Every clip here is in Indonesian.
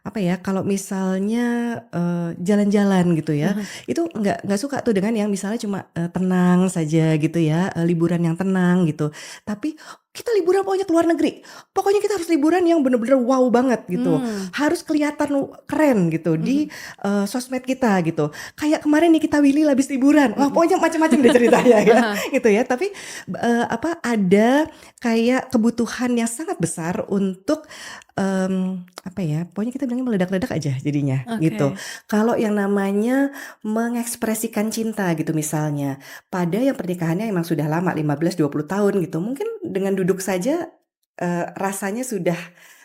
apa ya, kalau misalnya, jalan-jalan gitu ya, Mhm. itu nggak suka tuh dengan yang misalnya cuma, tenang saja gitu ya, liburan yang tenang gitu. Tapi, kita liburan pokoknya ke luar negeri, pokoknya kita harus liburan yang bener-bener wow banget gitu, Mmm. harus kelihatan keren gitu di, Mhm. sosmed kita gitu. Kayak kemarin Nikita Willy habis liburan, wah Mhm. pokoknya macem-macem deh ceritanya ya, Heeh. gitu ya. Tapi, apa, ada kayak kebutuhan yang sangat besar untuk, apa ya, pokoknya kita bilangnya meledak-ledak aja jadinya, gitu. Oke. Kalau yang namanya mengekspresikan cinta gitu misalnya, pada yang pernikahannya emang sudah lama 15, 20 tahun gitu, mungkin dengan duduk saja, rasanya sudah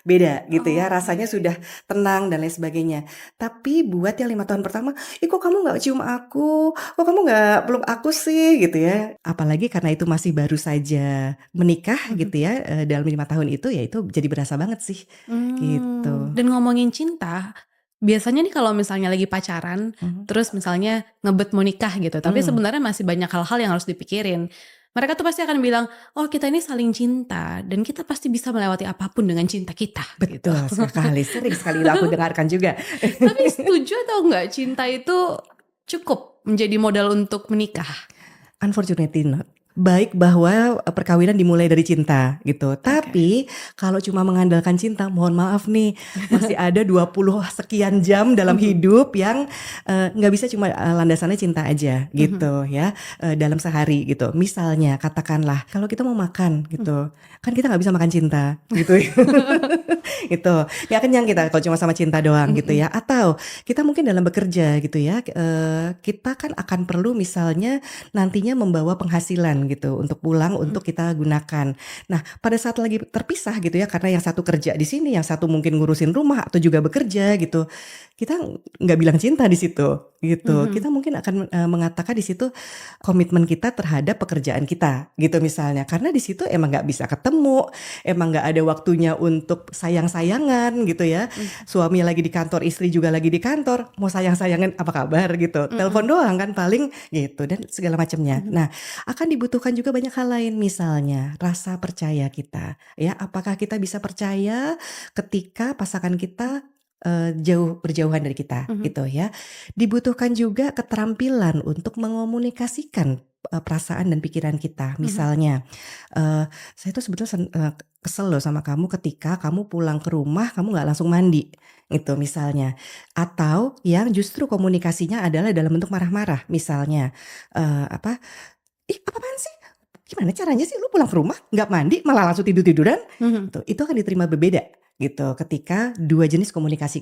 beda gitu ya, rasanya Oke. sudah tenang dan lain sebagainya. Tapi buat yang 5 tahun pertama, "Ih kok kamu nggak cium aku? Kok kamu nggak peluk aku sih?" Gitu ya. Apalagi karena itu masih baru saja menikah Mhm. gitu ya, dalam 5 tahun itu, ya itu jadi berasa banget sih, gitu. Dan ngomongin cinta, biasanya nih kalau misalnya lagi pacaran, Mhm. terus misalnya ngebet mau nikah gitu, tapi Mmm. sebenarnya masih banyak hal-hal yang harus dipikirin. Mereka tuh pasti akan bilang, "Oh kita ini saling cinta dan kita pasti bisa melewati apa pun dengan cinta kita," gitu. Betul sekali, sering sekali aku dengarkan juga. Tapi setuju atau enggak cinta itu cukup menjadi modal untuk menikah? Unfortunately not. Baik bahwa, perkawinan dimulai dari cinta gitu, Oke. tapi kalau cuma mengandalkan cinta, mohon maaf nih, masih ada 20 sekian jam dalam Mhm. hidup yang, nggak bisa cuma, landasannya cinta aja Mhm. gitu ya, dalam sehari gitu. Misalnya katakanlah kalau kita mau makan Mhm. gitu, kan kita nggak bisa makan cinta gitu ya. Itu, nggak kenyang kita kalau cuma sama cinta doang gitu Mhm. ya. Atau kita mungkin dalam bekerja gitu ya, kita kan akan perlu misalnya nantinya membawa penghasilan gitu untuk pulang Mhm. untuk kita gunakan. Nah, pada saat lagi terpisah gitu ya, karena yang satu kerja di sini, yang satu mungkin ngurusin rumah atau juga bekerja gitu, kita nggak bilang cinta di situ, gitu. Mhm. Kita mungkin akan, mengatakan di situ komitmen kita terhadap pekerjaan kita gitu misalnya. Karena di situ emang nggak bisa ketemu, emang nggak ada waktunya untuk sayang-sayangan gitu ya. Mhm. Suami lagi di kantor, istri juga lagi di kantor, mau sayang-sayangan apa kabar gitu, telepon Mhm. doang kan paling gitu dan segala macamnya. Mhm. Nah, akan dibutuhkan juga banyak hal lain, misalnya rasa percaya kita ya, apakah kita bisa percaya ketika pasangan kita, berjauhan dari kita Mhm. gitu ya. Dibutuhkan juga keterampilan untuk mengomunikasikan, perasaan dan pikiran kita. Mhm. Misalnya, "Saya tuh sebetulnya kesel loh sama kamu ketika kamu pulang ke rumah kamu nggak langsung mandi," gitu misalnya. Atau yang justru komunikasinya adalah dalam bentuk marah-marah, misalnya, apa, "Ih apaan sih? Gimana caranya sih lu pulang ke rumah nggak mandi malah langsung tidur-tiduran?" Mhm. Itu akan diterima berbeda gitu ketika 2 jenis komunikasi